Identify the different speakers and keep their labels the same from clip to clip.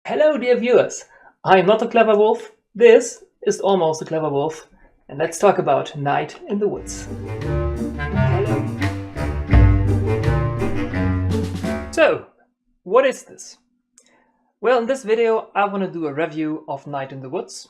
Speaker 1: Hello, dear viewers. I'm not a clever wolf. This is almost a clever wolf. And let's talk about Night in the Woods. Hello. So, what is this? Well, in this video, I want to do a review of Night in the Woods.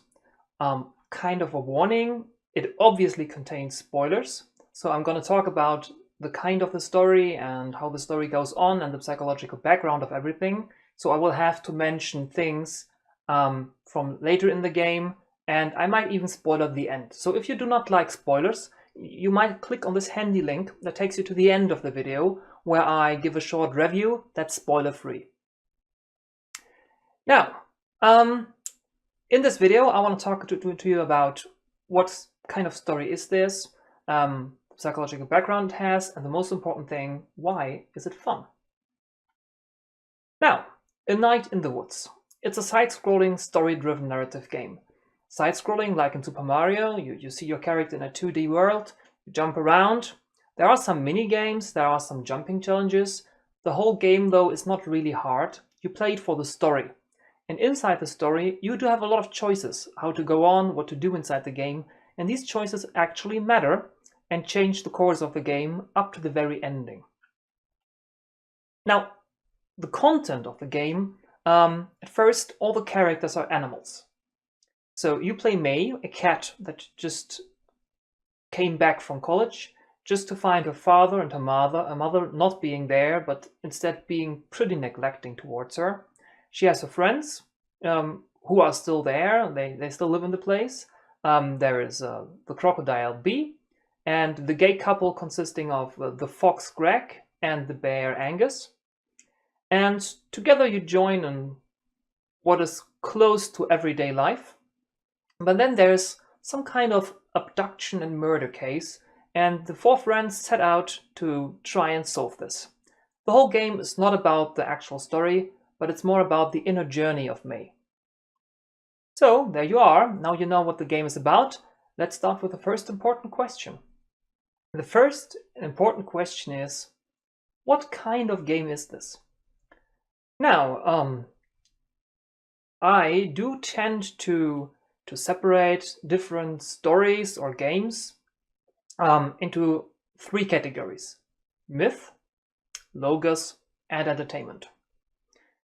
Speaker 1: Kind of a warning. It obviously contains spoilers. So I'm going to talk about the kind of the story and how the story goes on and the psychological background of everything. So I will have to mention things from later in the game, and I might even spoil at the end. So if you do not like spoilers, you might click on this handy link that takes you to the end of the video where I give a short review that's spoiler-free. Now, in this video, I want to talk to you about what kind of story is this, psychological background it has, and the most important thing, why is it fun? Now, A Night in the Woods. It's a side-scrolling, story-driven narrative game. Side-scrolling, like in Super Mario, you see your character in a 2D world, you jump around. There are some mini-games, there are some jumping challenges. The whole game, though, is not really hard. You play it for the story. And inside the story, you do have a lot of choices, how to go on, what to do inside the game, and these choices actually matter and change the course of the game up to the very ending. Now, the content of the game, at first, all the characters are animals. So you play May, a cat that just came back from college, just to find her father and her mother not being there, but instead being pretty neglecting towards her. She has her friends, who are still there, they still live in the place. There is the crocodile Bee, and the gay couple consisting of the fox Greg and the bear Angus. And together you join in what is close to everyday life. But then there's some kind of abduction and murder case, and the four friends set out to try and solve this. The whole game is not about the actual story, but it's more about the inner journey of May. So, there you are. Now you know what the game is about. Let's start with the first important question. The first important question is, what kind of game is this? Now, I do tend to separate different stories or games into three categories: myth, logos, and entertainment.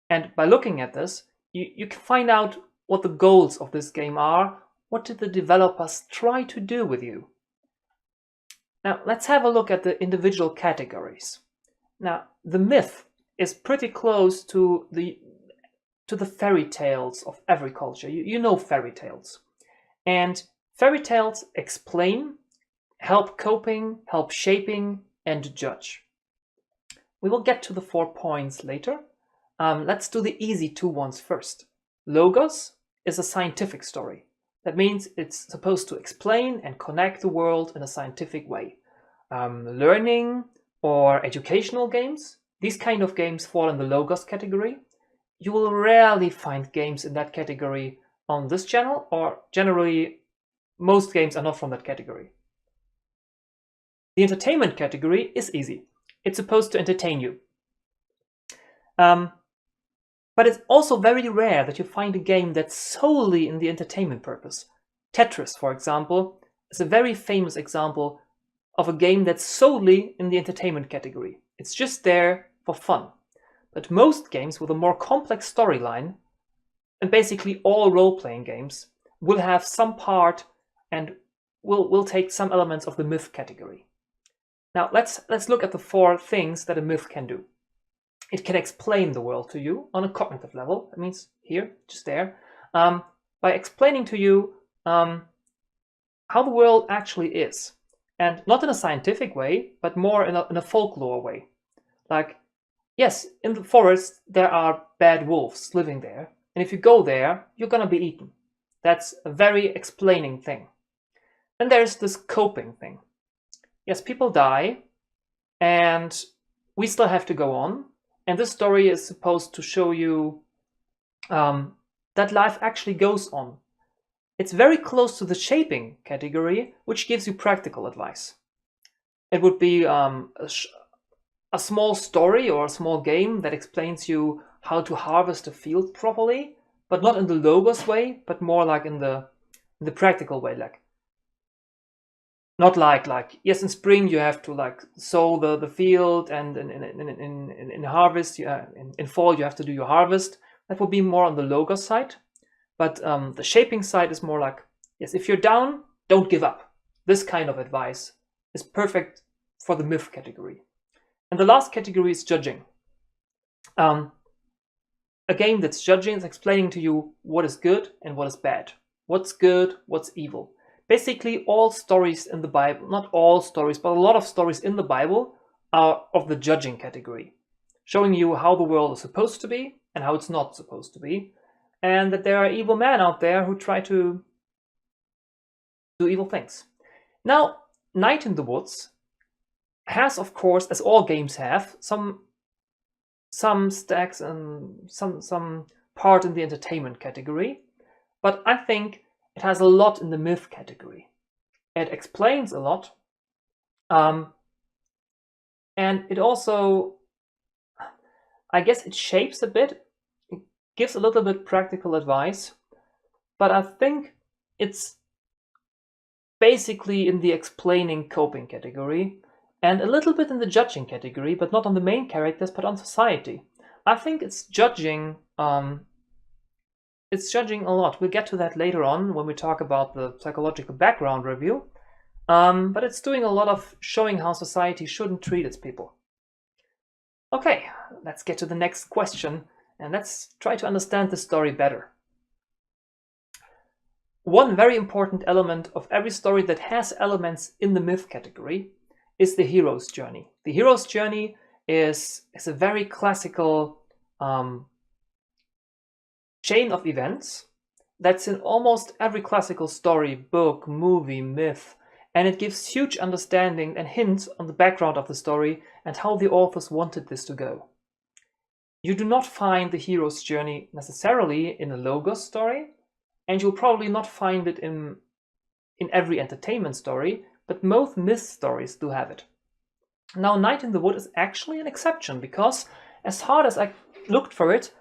Speaker 1: And by looking at this, you can find out what the goals of this game are. What did the developers try to do with you? Now, let's have a look at the individual categories. Now, the myth is pretty close to the fairy tales of every culture. You know fairy tales. And fairy tales explain, help coping, help shaping, and judge. We will get to the 4 points later. Let's do the easy 2 ones first. Logos is a scientific story. That means it's supposed to explain and connect the world in a scientific way. Learning or educational games, these kind of games fall in the logos category. You will rarely find games in that category on this channel, or generally most games are not from that category. The entertainment category is easy. It's supposed to entertain you. But it's also very rare that you find a game that's solely in the entertainment purpose. Tetris, for example, is a very famous example of a game that's solely in the entertainment category. It's just there for fun. But most games with a more complex storyline, and basically all role-playing games, will have some part and will take some elements of the myth category. Now let's look at the 4 things that a myth can do. It can explain the world to you on a cognitive level. That means here, just there, by explaining to you how the world actually is, and not in a scientific way, but more in a folklore way. Like, yes, in the forest there are bad wolves living there, and if you go there, you're gonna be eaten. That's a very explaining thing. Then there's this coping thing. Yes, people die, and we still have to go on, and this story is supposed to show you that life actually goes on. It's very close to the shaping category, which gives you practical advice. It would be a small story or a small game that explains you how to harvest a field properly, but not in the logos way, but more like in the practical way, like not like yes, in spring you have to like sow the field, and in harvest in fall you have to do your harvest. That would be more on the logos side, but the shaping side is more like, yes, if you're down, don't give up. This kind of advice is perfect for the myth category. And the last category is judging. A game that's judging is explaining to you what is good and what is bad, what's good, what's evil. Basically, all stories in the Bible, not all stories, but a lot of stories in the Bible are of the judging category, showing you how the world is supposed to be and how it's not supposed to be, and that there are evil men out there who try to do evil things. Now, Night in the Woods has, of course, as all games have, some stacks and some part in the entertainment category, but I think it has a lot in the myth category. It explains a lot, and it also, I guess, it shapes a bit, it gives a little bit practical advice, but I think it's basically in the explaining coping category, and a little bit in the judging category, but not on the main characters, but on society. I think it's judging a lot. We'll get to that later on when we talk about the psychological background review. But it's doing a lot of showing how society shouldn't treat its people. Okay, let's get to the next question, and let's try to understand the story better. One very important element of every story that has elements in the myth category is the hero's journey. The hero's journey is a very classical chain of events that's in almost every classical story, book, movie, myth, and it gives huge understanding and hints on the background of the story and how the authors wanted this to go. You do not find the hero's journey necessarily in a logos story, and you'll probably not find it in every entertainment story, but most myth stories do have it. Now, Night in the Wood is actually an exception, because as hard as I looked for it,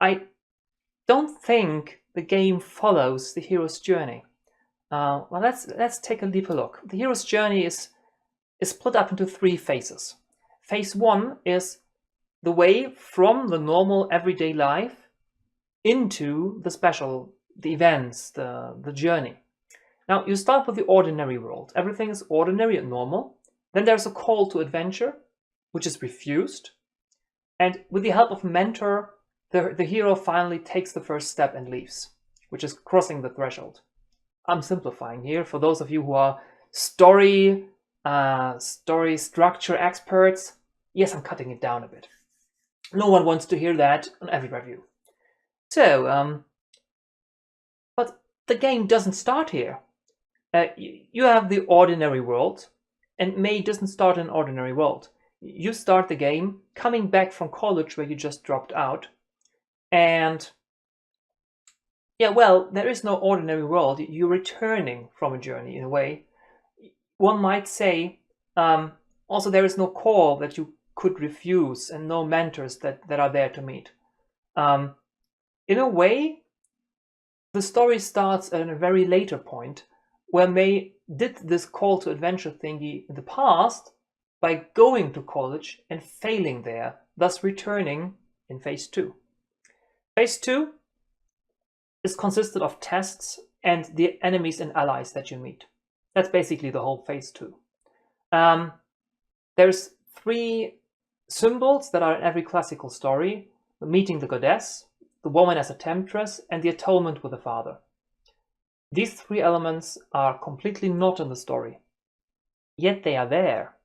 Speaker 1: I don't think the game follows the hero's journey. Well, let's take a deeper look. The hero's journey is split up into 3 phases. Phase 1 is the way from the normal everyday life into the events, the journey. Now, you start with the ordinary world. Everything is ordinary and normal. Then there's a call to adventure, which is refused. And with the help of a mentor, the hero finally takes the first step and leaves, which is crossing the threshold. I'm simplifying here for those of you who are story structure experts. Yes, I'm cutting it down a bit. No one wants to hear that on every review. So, but the game doesn't start here. You have the ordinary world, and May doesn't start in an ordinary world. You start the game coming back from college where you just dropped out, and yeah, well, there is no ordinary world. You're returning from a journey in a way. One might say, also there is no call that you could refuse and no mentors that are there to meet. In a way, the story starts at a very later point where May did this call to adventure thingy in the past by going to college and failing there, thus returning in phase 2. Phase 2 is consisted of tests and the enemies and allies that you meet. That's basically the whole phase 2. There's 3 symbols that are in every classical story: the meeting the goddess, the woman as a temptress, and the atonement with the father. These 3 elements are completely not in the story, yet they are there.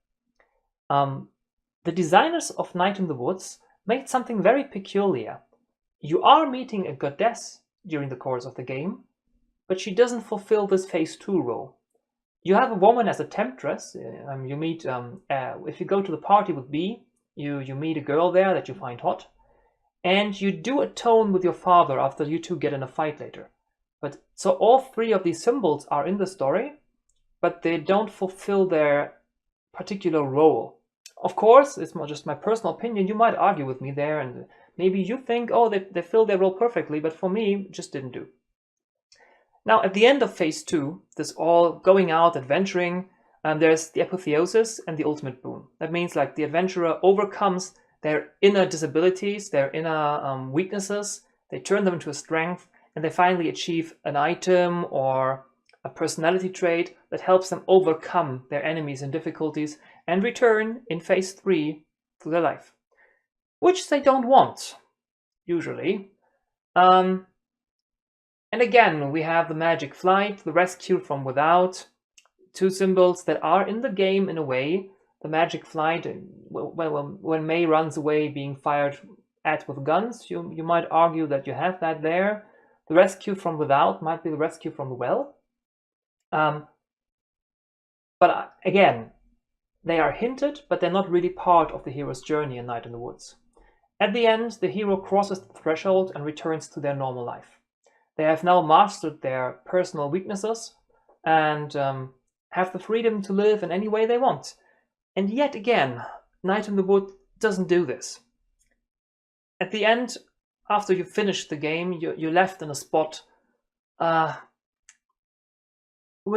Speaker 1: The designers of Night in the Woods made something very peculiar. You are meeting a goddess during the course of the game, but she doesn't fulfill this phase 2 role. You have a woman as a temptress. You meet, if you go to the party with B, you meet a girl there that you find hot, and you do atone with your father after you two get in a fight later. But so all 3 of these symbols are in the story, but they don't fulfill their particular role. Of course, it's just my personal opinion. You might argue with me there, Maybe you think, oh, they fill their role perfectly, but for me, it just didn't do. Now, at the end of phase 2, this all going out, adventuring, there's the apotheosis and the ultimate boon. That means like the adventurer overcomes their inner disabilities, their inner weaknesses, they turn them into a strength, and they finally achieve an item or a personality trait that helps them overcome their enemies and difficulties and return in phase 3 to their life, which they don't want, usually. And again, we have the magic flight, the rescue from without, two symbols that are in the game in a way. The magic flight, when May runs away being fired at with guns, you might argue that you have that there. The rescue from without might be the rescue from the well. But again, they are hinted, but they're not really part of the hero's journey in Night in the Woods. At the end, the hero crosses the threshold and returns to their normal life. They have now mastered their personal weaknesses and have the freedom to live in any way they want. And yet again, Night in the Wood doesn't do this. At the end, after you finish the game, you're left in a spot where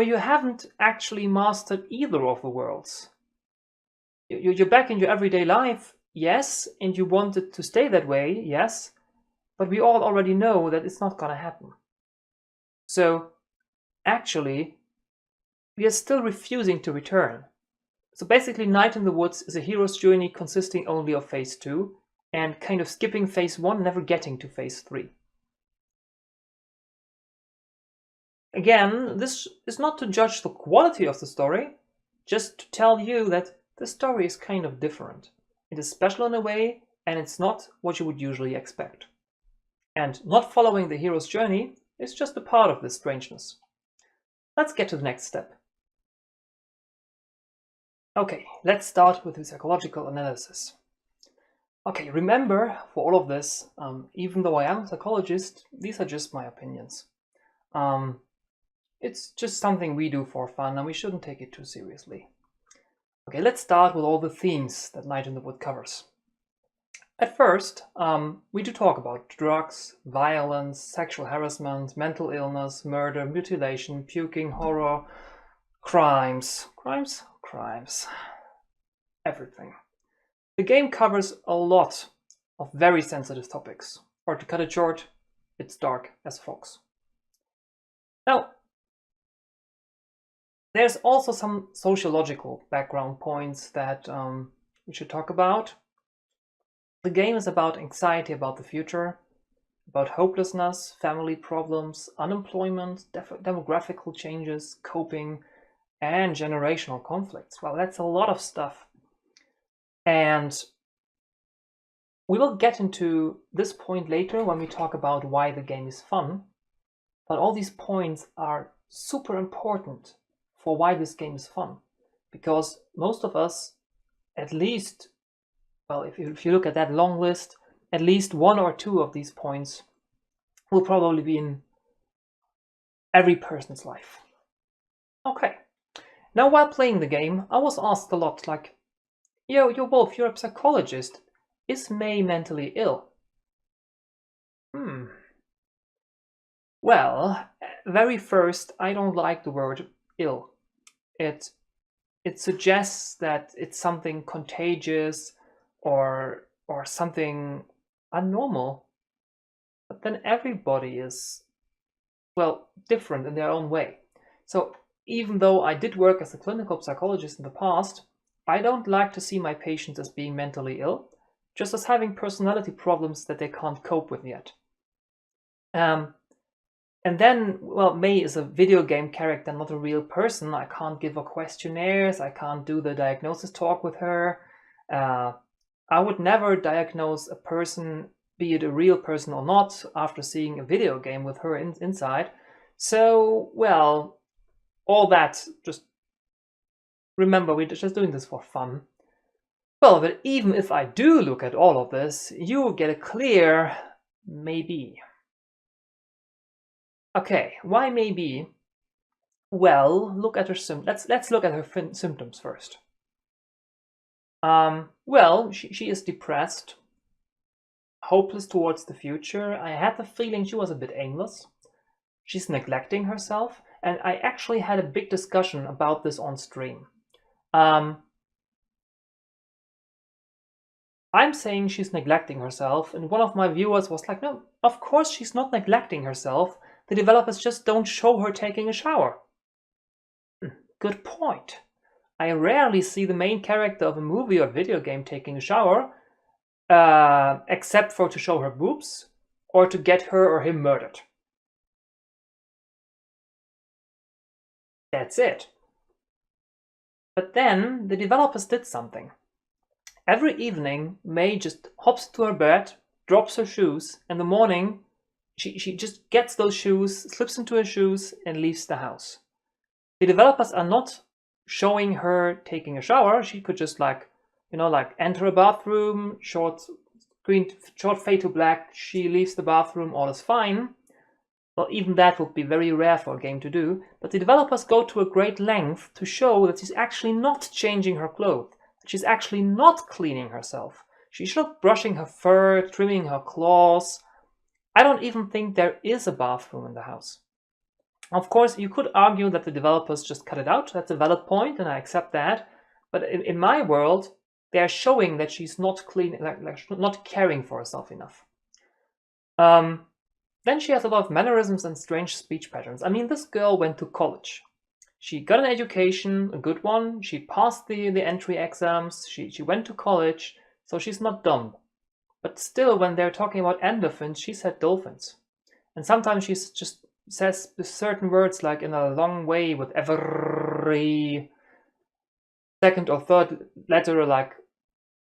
Speaker 1: you haven't actually mastered either of the worlds. You're back in your everyday life, yes, and you want it to stay that way, yes, but we all already know that it's not gonna happen. So, actually, we are still refusing to return. So basically, Night in the Woods is a hero's journey consisting only of phase 2 and kind of skipping phase 1, never getting to phase 3. Again, this is not to judge the quality of the story, just to tell you that the story is kind of different. It is special in a way, and it's not what you would usually expect. And not following the hero's journey is just a part of this strangeness. Let's get to the next step. Okay, let's start with the psychological analysis. Okay, remember, for all of this, even though I am a psychologist, these are just my opinions. It's just something we do for fun, and we shouldn't take it too seriously. Okay, let's start with all the themes that Night in the Wood covers. At first, we do talk about drugs, violence, sexual harassment, mental illness, murder, mutilation, puking, horror, crimes. Crimes. Everything. The game covers a lot of very sensitive topics. Or to cut it short, it's dark as fox. Now, there's also some sociological background points that we should talk about. The game is about anxiety about the future, about hopelessness, family problems, unemployment, demographical changes, coping, and generational conflicts. Well, that's a lot of stuff. And we will get into this point later when we talk about why the game is fun. But all these points are super important for why this game is fun. Because most of us, at least, well, if you look at that long list, at least one or two of these points will probably be in every person's life. Okay. Now, while playing the game, I was asked a lot, like, yo, Wolf, you're a psychologist. Is May mentally ill? Well, very first, I don't like the word ill. It suggests that it's something contagious or something abnormal. But then everybody is, well, different in their own way. So even though I did work as a clinical psychologist in the past, I don't like to see my patients as being mentally ill, just as having personality problems that they can't cope with yet. And then, well, May is a video game character, not a real person. I can't give her questionnaires. I can't do the diagnosis talk with her. I would never diagnose a person, be it a real person or not, after seeing a video game with her inside. So, well, all that, just remember, we're just doing this for fun. Well, but even if I do look at all of this, you get a clear maybe. Okay, why maybe? Well, look at her let's look at her symptoms first. Well, she is depressed. hopeless towards the future. I had the feeling she was a bit aimless. She's neglecting herself, and I actually had a big discussion about this on stream. I'm saying she's neglecting herself, and one of my viewers was like, no, of course she's not neglecting herself. The developers just don't show her taking a shower. Good point. I rarely see the main character of a movie or video game taking a shower, except for to show her boobs or to get her or him murdered. That's it. But then the developers did something. Every evening, May just hops to her bed, drops her shoes, and in the morning, she just gets those shoes, slips into her shoes, and leaves the house. The developers are not showing her taking a shower. She could just enter a bathroom, short fade to black, she leaves the bathroom, all is fine. Well, even that would be very rare for a game to do, but the developers go to a great length to show that she's actually not changing her clothes, that she's actually not cleaning herself. She's not brushing her fur, trimming her claws. I don't even think there is a bathroom in the house. Of course, you could argue that the developers just cut it out. That's a valid point, and I accept that. But in my world, they're showing that she's not clean, not caring for herself enough. Then she has a lot of mannerisms and strange speech patterns. I mean, this girl went to college. She got an education, a good one. She passed the entry exams. She went to college, so she's not dumb. But still, when they're talking about endorphins, she said dolphins. And sometimes she just says certain words like in a long way with every second or third letter, like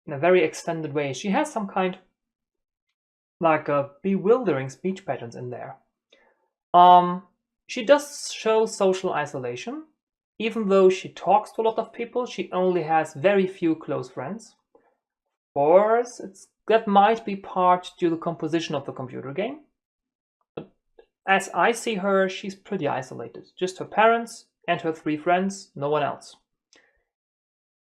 Speaker 1: in a very extended way. She has some kind bewildering speech patterns in there. She does show social isolation. Even though she talks to a lot of people, she only has very few close friends. Of course, that might be part due to the composition of the computer game. But as I see her, she's pretty isolated. Just her parents and her 3 friends, no one else.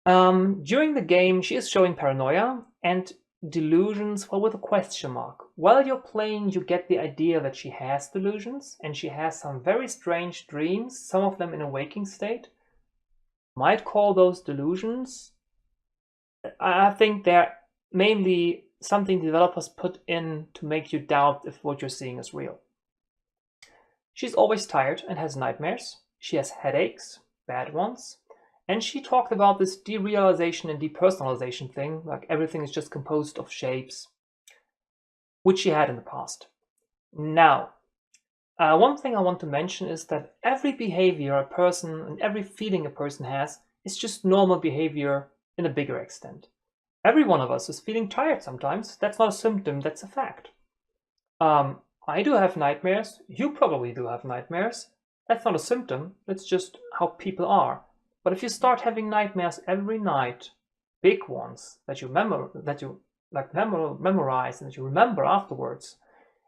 Speaker 1: During the game, she is showing paranoia and delusions, well, with a question mark. While you're playing, you get the idea that she has delusions, and she has some very strange dreams, some of them in a waking state. Might call those delusions. I think they're mainly something developers put in to make you doubt if what you're seeing is real. She's always tired and has nightmares. She has headaches, bad ones. And she talked about this derealization and depersonalization thing, like everything is just composed of shapes, which she had in the past. Now, one thing I want to mention is that every behavior a person and every feeling a person has is just normal behavior in a bigger extent. Every one of us is feeling tired sometimes. That's not a symptom, that's a fact. I do have nightmares. You probably do have nightmares. That's not a symptom, that's just how people are. But if you start having nightmares every night, big ones that you memorize and that you remember afterwards,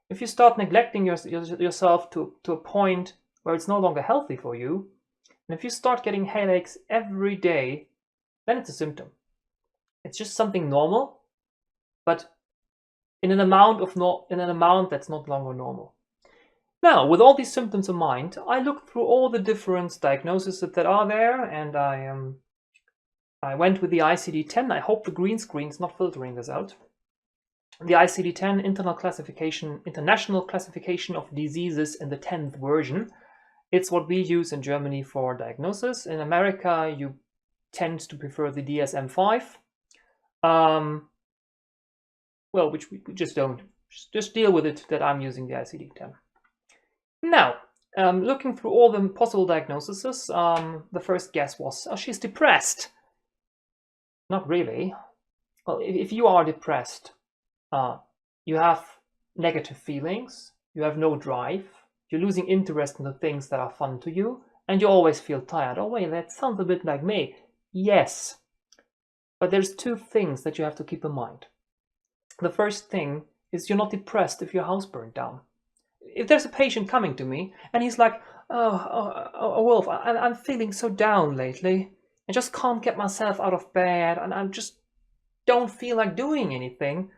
Speaker 1: if you start neglecting yourself to a point where it's no longer healthy for you, and if you start getting headaches every day, then it's a symptom. It's just something normal, but in an amount that's not longer normal. Now, with all these symptoms in mind, I looked through all the different diagnoses that are there, and I went with the ICD-10. I hope the green screen is not filtering this out. The ICD-10 International Classification of Diseases in the 10th version. It's what we use in Germany for diagnosis. In America, you tend to prefer the DSM-5. Well, which we just don't. Just deal with it that I'm using the ICD-10. Now, looking through all the possible diagnoses, the first guess was, oh, she's depressed. Not really. Well, if you are depressed, you have negative feelings, you have no drive, you're losing interest in the things that are fun to you, and you always feel tired. Oh wait, that sounds a bit like me. Yes, but there's 2 things that you have to keep in mind. The first thing is you're not depressed if your house burned down. If there's a patient coming to me and he's like, oh Wolf, I'm feeling so down lately. I just can't get myself out of bed and I just don't feel like doing anything.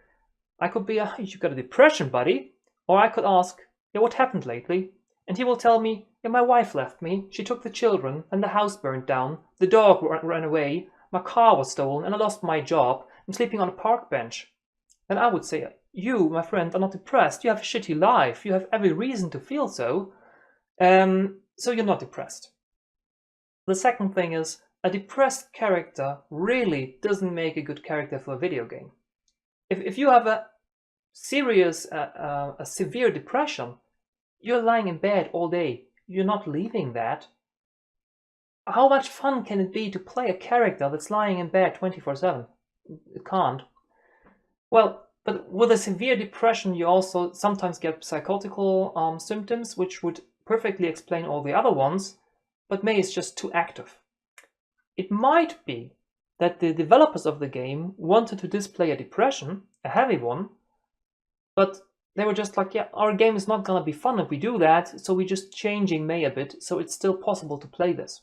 Speaker 1: I could be, you got a depression, buddy. Or I could ask, yeah, what happened lately? And he will tell me, yeah, my wife left me, she took the children, and the house burned down, the dog ran away, my car was stolen, and I lost my job, I'm sleeping on a park bench. Then I would say, you, my friend, are not depressed, you have a shitty life, you have every reason to feel so, so you're not depressed. The second thing is, a depressed character really doesn't make a good character for a video game. If you have a serious, a severe depression, you're lying in bed all day, you're not leaving that. How much fun can it be to play a character that's lying in bed 24/7? It can't. Well, but with a severe depression, you also sometimes get psychotical symptoms, which would perfectly explain all the other ones, but May is just too active. It might be that the developers of the game wanted to display a depression, a heavy one, but they were just like, yeah, our game is not gonna be fun if we do that, so we're just changing May a bit, so it's still possible to play this.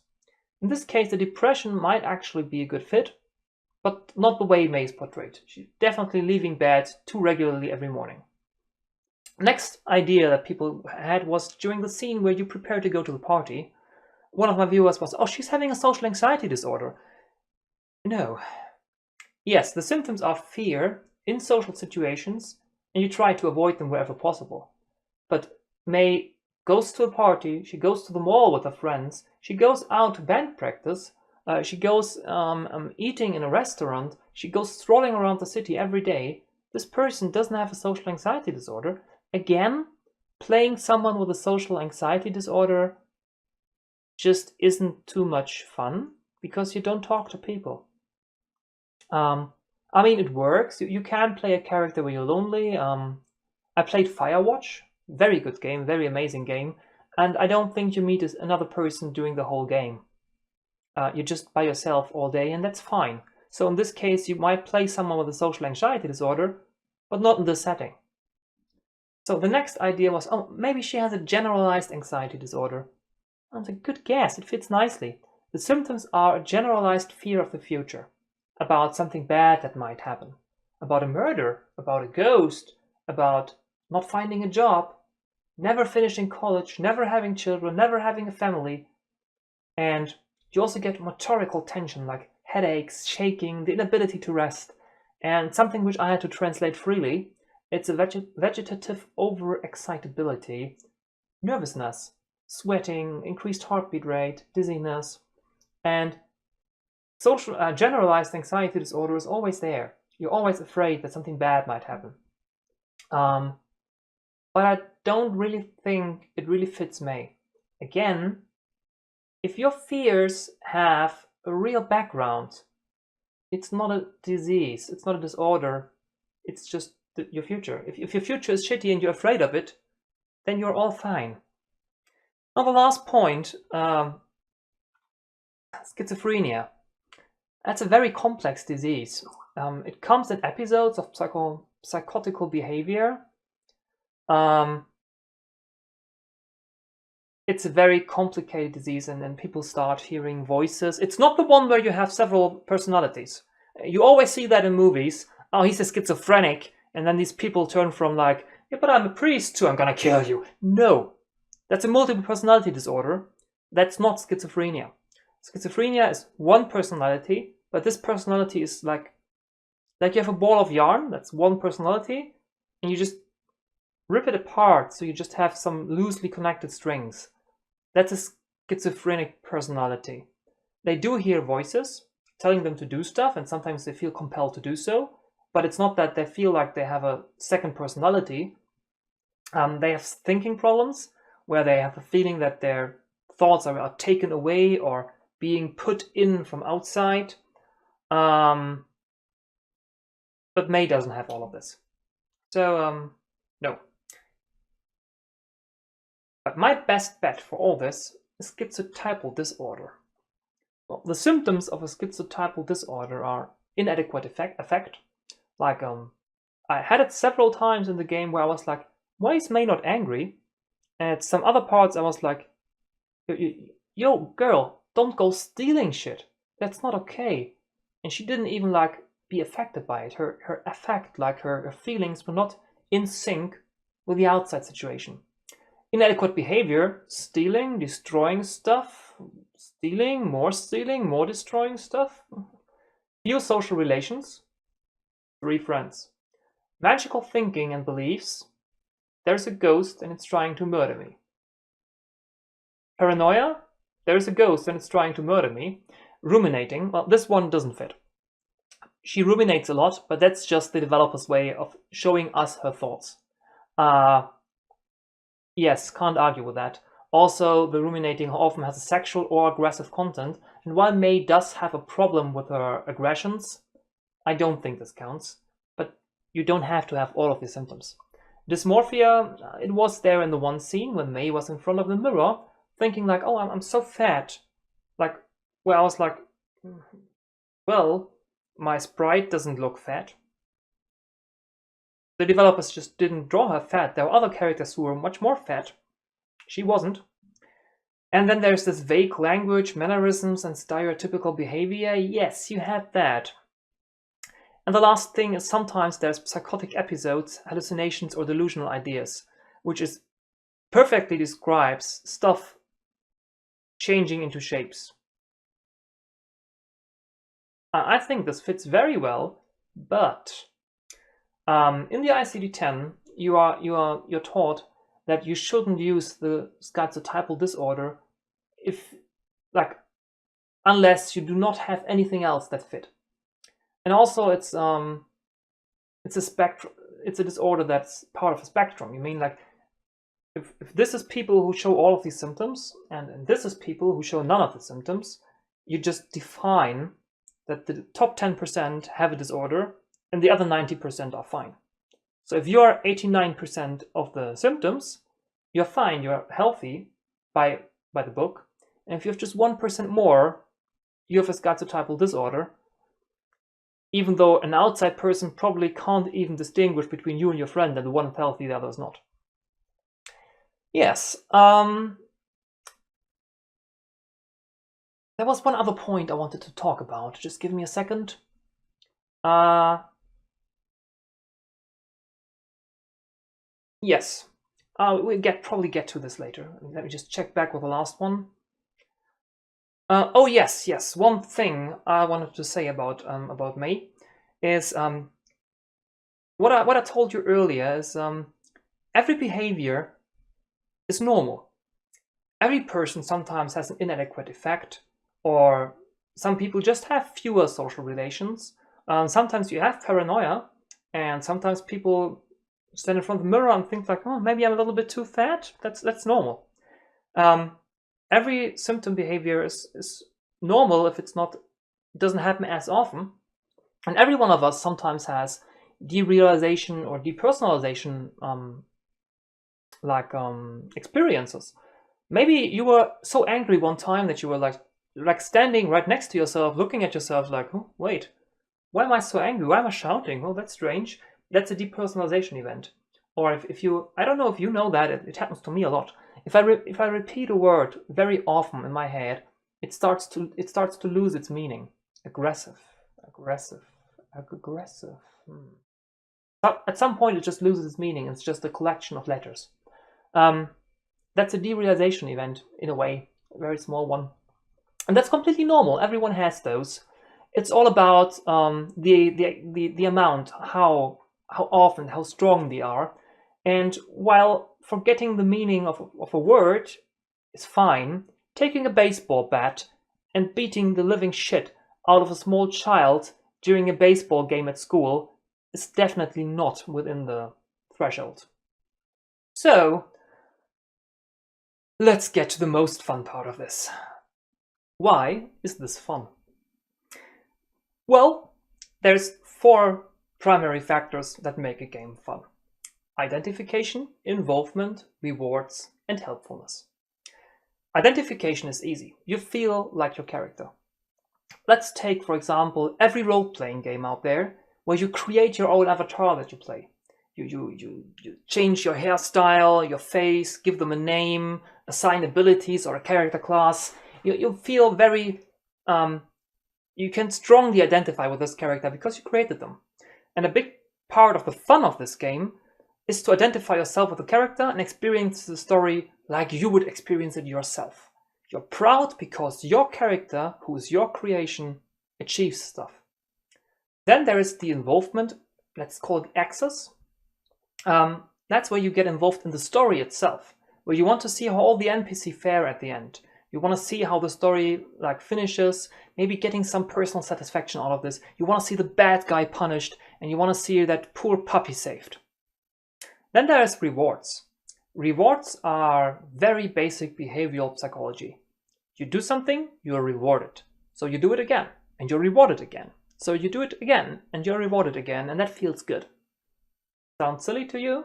Speaker 1: In this case, the depression might actually be a good fit, but not the way May is portrayed. She's definitely leaving bed too regularly every morning. Next idea that people had was during the scene where you prepare to go to the party, one of my viewers was, oh, she's having a social anxiety disorder. No. Yes, the symptoms are fear in social situations, and you try to avoid them wherever possible. But May goes to a party, she goes to the mall with her friends, she goes out to band practice, she goes eating in a restaurant, she goes strolling around the city every day. This person doesn't have a social anxiety disorder. Again, playing someone with a social anxiety disorder just isn't too much fun because you don't talk to people. I mean, it works. You can play a character where you're lonely. I played Firewatch, very good game, very amazing game, and I don't think you meet another person during the whole game. You're just by yourself all day, and that's fine. So in this case, you might play someone with a social anxiety disorder, but not in this setting. So the next idea was, oh, maybe she has a generalized anxiety disorder. That's a good guess, it fits nicely. The symptoms are a generalized fear of the future, about something bad that might happen, about a murder, about a ghost, about not finding a job, never finishing college, never having children, never having a family. And you also get motorical tension like headaches, shaking, the inability to rest, and something which I had to translate freely. It's a vegetative overexcitability, nervousness, sweating, increased heartbeat rate, dizziness, and social generalized anxiety disorder is always there. You're always afraid that something bad might happen. But I don't really think it really fits May. Again, if your fears have a real background, it's not a disease, it's not a disorder, it's just your future. If your future is shitty and you're afraid of it, then you're all fine. Now the last point, schizophrenia. That's a very complex disease. It comes in episodes of psychotical behavior. It's a very complicated disease, and then people start hearing voices. It's not the one where you have several personalities. You always see that in movies. Oh, he's a schizophrenic, and then these people turn from like, yeah, but I'm a priest to I'm gonna kill you. No, that's a multiple personality disorder. That's not schizophrenia. Schizophrenia is one personality, but this personality is like you have a ball of yarn, that's one personality, and you just rip it apart, so you just have some loosely connected strings. That's a schizophrenic personality. They do hear voices telling them to do stuff, and sometimes they feel compelled to do so, but it's not that they feel like they have a second personality. They have thinking problems, where they have a feeling that their thoughts are taken away or being put in from outside. But May doesn't have all of this. So, no. But my best bet for all this is schizotypal disorder. Well, the symptoms of a schizotypal disorder are inadequate affect. Like, I had it several times in the game where I was like, why is May not angry? And at some other parts I was like, yo, girl, don't go stealing shit. That's not okay. And she didn't even like be affected by it. Her affect, like her feelings, were not in sync with the outside situation. Inadequate behavior, stealing, destroying stuff, stealing, more destroying stuff. Few social relations, 3 friends. Magical thinking and beliefs, there's a ghost and it's trying to murder me. Paranoia, there's a ghost and it's trying to murder me. Ruminating, well, this one doesn't fit. She ruminates a lot, but that's just the developer's way of showing us her thoughts. Yes, can't argue with that. Also, the ruminating often has a sexual or aggressive content, and while May does have a problem with her aggressions, I don't think this counts. But you don't have to have all of these symptoms. Dysmorphia, it was there in the one scene when May was in front of the mirror, thinking like, oh, I'm so fat. Like, where I was like, well, my sprite doesn't look fat. The developers just didn't draw her fat. There were other characters who were much more fat. She wasn't. And then there's this vague language, mannerisms, and stereotypical behavior. Yes, you had that. And the last thing is sometimes there's psychotic episodes, hallucinations, or delusional ideas, which is perfectly describes stuff changing into shapes. I think this fits very well, but in the ICD-10, you're taught that you shouldn't use the schizotypal disorder unless you do not have anything else that fit. And also, it's a spectrum. It's a disorder that's part of a spectrum. You mean like if this is people who show all of these symptoms, and this is people who show none of the symptoms, you just define that the top 10% have a disorder and the other 90% are fine. So if you're 89% of the symptoms, you're fine, you're healthy by the book. And if you have just 1% more, you have a schizotypal disorder, even though an outside person probably can't even distinguish between you and your friend, and the one is healthy, the other is not. Yes. There was one other point I wanted to talk about. Just give me a second. Yes. We'll probably get to this later. Let me just check back with the last one. Oh yes. One thing I wanted to say about May is what I told you earlier is every behavior is normal. Every person sometimes has an inadequate effect, or some people just have fewer social relations. Sometimes you have paranoia, and sometimes people stand in front of the mirror and think like, oh, maybe I'm a little bit too fat. That's normal. Every symptom behavior is normal if it doesn't happen as often. And every one of us sometimes has derealization or depersonalization experiences. Maybe you were so angry one time that you were like standing right next to yourself, looking at yourself like, oh, wait, why am I so angry? Why am I shouting? Oh, that's strange. That's a depersonalization event. Or if you, I don't know if you know that, it happens to me a lot. If I repeat a word very often in my head, it starts to lose its meaning. Aggressive. At some point, it just loses its meaning. It's just a collection of letters. That's a derealization event in a way, a very small one, and that's completely normal. Everyone has those. It's all about the amount, how often, how strong they are. And while forgetting the meaning of a word is fine, taking a baseball bat and beating the living shit out of a small child during a baseball game at school is definitely not within the threshold. So, let's get to the most fun part of this. Why is this fun? Well, there's 4 primary factors that make a game fun: identification, involvement, rewards, and helpfulness. Identification is easy. You feel like your character. Let's take, for example, every role-playing game out there where you create your own avatar that you play. You change your hairstyle, your face, give them a name, assign abilities or a character class. You feel very you can strongly identify with this character because you created them. And a big part of the fun of this game is to identify yourself with the character and experience the story like you would experience it yourself. You're proud because your character, who is your creation, achieves stuff. Then there is the involvement, let's call it access. That's where you get involved in the story itself, where you want to see how all the NPC fare at the end. You want to see how the story finishes, maybe getting some personal satisfaction out of this. You want to see the bad guy punished, and you want to see that poor puppy saved. Then there's rewards. Rewards are very basic behavioral psychology. You do something, you are rewarded. So you do it again, and you're rewarded again. So you do it again, and you're rewarded again, and that feels good. Sounds silly to you?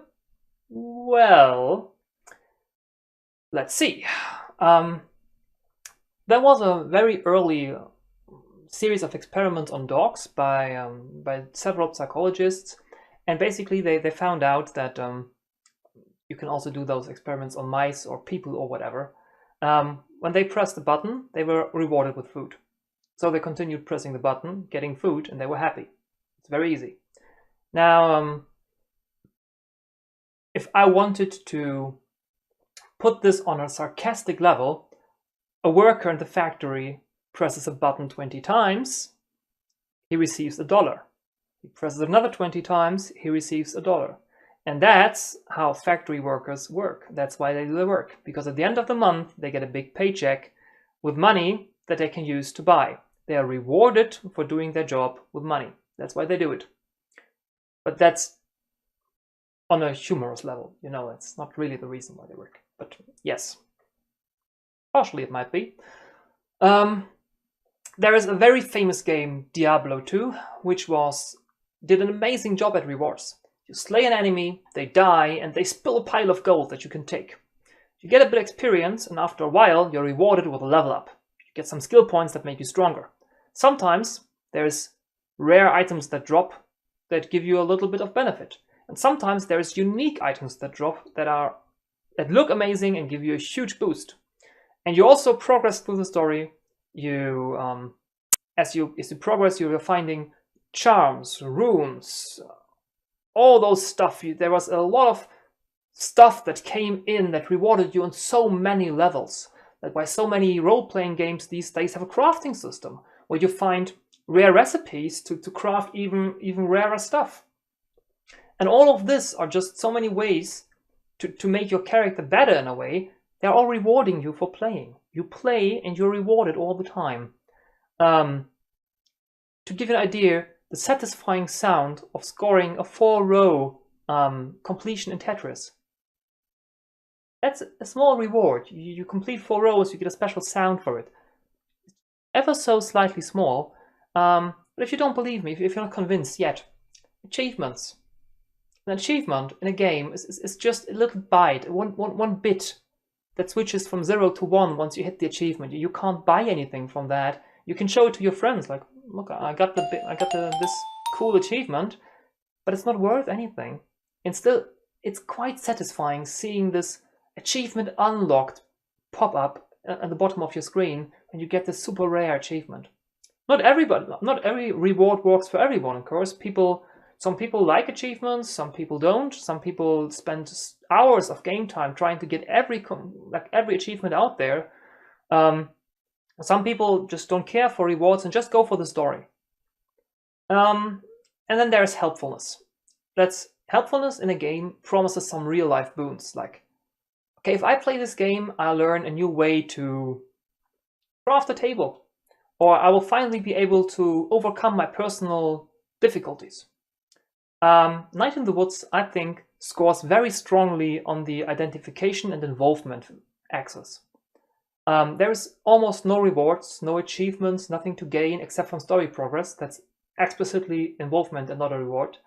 Speaker 1: Well, let's see. There was a very early series of experiments on dogs by several psychologists, and basically they found out that you can also do those experiments on mice or people or whatever. When they pressed the button, they were rewarded with food. So they continued pressing the button, getting food, and they were happy. It's very easy. Now, if I wanted to put this on a sarcastic level, a worker in the factory presses a button 20 times, he receives $1. He presses another 20 times, he receives $1. And that's how factory workers work. That's why they do their work. Because at the end of the month, they get a big paycheck with money that they can use to buy. They are rewarded for doing their job with money. That's why they do it. But that's on a humorous level. You know, it's not really the reason why they work. But yes, partially it might be. There is a very famous game, Diablo 2, which did an amazing job at rewards. You slay an enemy, they die, and they spill a pile of gold that you can take. You get a bit of experience, and after a while, you're rewarded with a level up. You get some skill points that make you stronger. Sometimes there's rare items that drop that give you a little bit of benefit. And sometimes there's unique items that drop that look amazing and give you a huge boost. And you also progress through the story. As you progress, you're finding charms, runes, all those stuff. There was a lot of stuff that came in that rewarded you on so many levels. That why so many role-playing games these days have a crafting system where you find rare recipes to craft even rarer stuff. And all of this are just so many ways to make your character better in a way. They're all rewarding you for playing. You play and you're rewarded all the time. To give you an idea, the satisfying sound of scoring a 4-row completion in Tetris. That's a small reward. You complete 4 rows, you get a special sound for it. Ever so slightly small. But if you don't believe me, if you're not convinced yet, achievements. An achievement in a game is just a little byte, one bit that switches from 0 to 1 once you hit the achievement. You can't buy anything from that. You can show it to your friends, like, look, I got this cool achievement, but it's not worth anything. And still, it's quite satisfying seeing this achievement unlocked pop up at the bottom of your screen when you get this super rare achievement. Not every reward works for everyone, of course. Some people like achievements, some people don't. Some people spend hours of game time trying to get every achievement out there. Some people just don't care for rewards and just go for the story. And then there's helpfulness. Helpfulness in a game promises some real life boons. Like, okay, if I play this game, I'll learn a new way to craft a table. Or I will finally be able to overcome my personal difficulties. Night in the Woods, I think, scores very strongly on the identification and involvement axis. There is almost no rewards, no achievements, nothing to gain except from story progress. That's explicitly involvement and not a reward.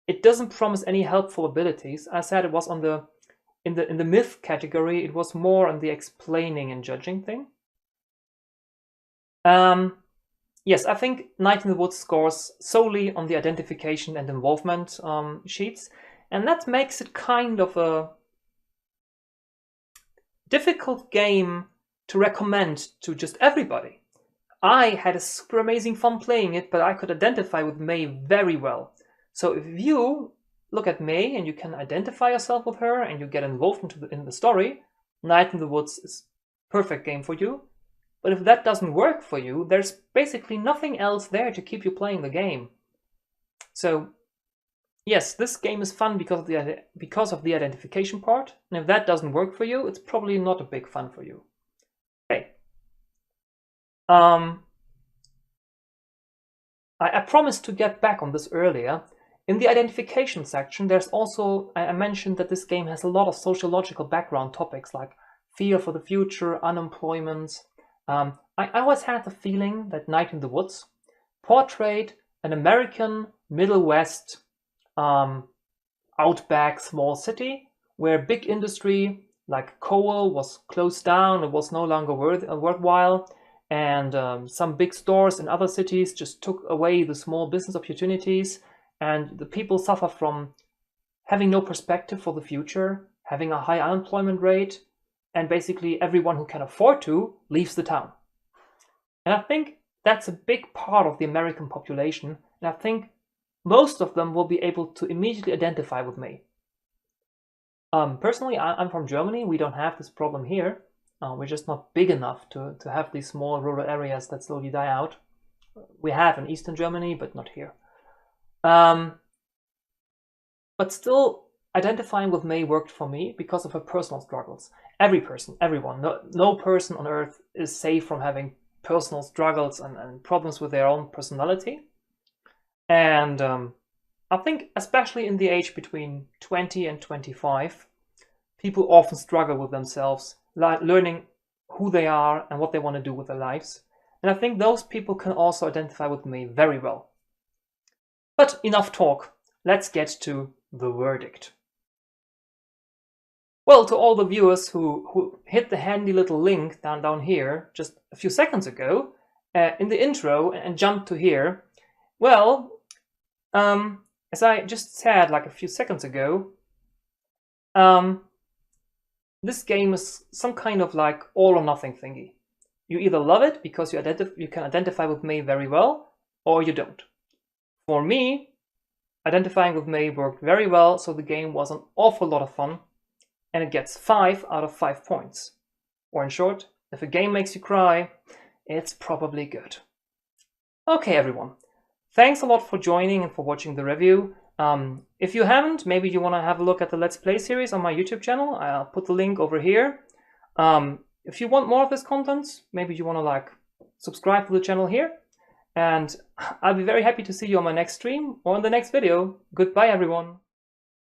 Speaker 1: It doesn't promise any helpful abilities. I said it was in the myth category. It was more on the explaining and judging thing. Yes, I think Night in the Woods scores solely on the identification and involvement sheets, and that makes it kind of a difficult game to recommend to just everybody. I had a super amazing fun playing it, but I could identify with May very well. So if you look at May and you can identify yourself with her and you get involved in the story, Night in the Woods is a perfect game for you. But if that doesn't work for you, there's basically nothing else there to keep you playing the game. So yes, this game is fun because of the identification part, and if that doesn't work for you, it's probably not a big fun for you. Okay. I promised to get back on this earlier. In the identification section, there's also, I mentioned that this game has a lot of sociological background topics like fear for the future, unemployment. I always had the feeling that Night in the Woods portrayed an American Middle West outback small city where big industry like coal was closed down, it was no longer worthwhile, and some big stores in other cities just took away the small business opportunities, and the people suffer from having no perspective for the future, having a high unemployment rate, and basically everyone who can afford to leaves the town. And I think that's a big part of the American population, and I think most of them will be able to immediately identify with me. Personally, I'm from Germany. We don't have this problem here. We're just not big enough to have these small rural areas that slowly die out. We have in Eastern Germany, but not here. But still, identifying with May worked for me because of her personal struggles. Every person, everyone, no person on earth is safe from having personal struggles and problems with their own personality. And I think especially in the age between 20 and 25, people often struggle with themselves, learning who they are and what they want to do with their lives. And I think those people can also identify with me very well. But enough talk, let's get to the verdict. Well, to all the viewers who hit the handy little link down here just a few seconds ago in the intro and jumped to here, well, as I just said like a few seconds ago, this game is some kind of like all or nothing thingy. You either love it because you can identify with May very well, or you don't. For me, identifying with May worked very well, so the game was an awful lot of fun, and it gets 5 out of 5 points. Or in short, if a game makes you cry, it's probably good. Okay, everyone. Thanks a lot for joining and for watching the review. If you haven't, maybe you want to have a look at the Let's Play series on my YouTube channel. I'll put the link over here. If you want more of this content, maybe you want to like subscribe to the channel here. And I'll be very happy to see you on my next stream or in the next video. Goodbye, everyone.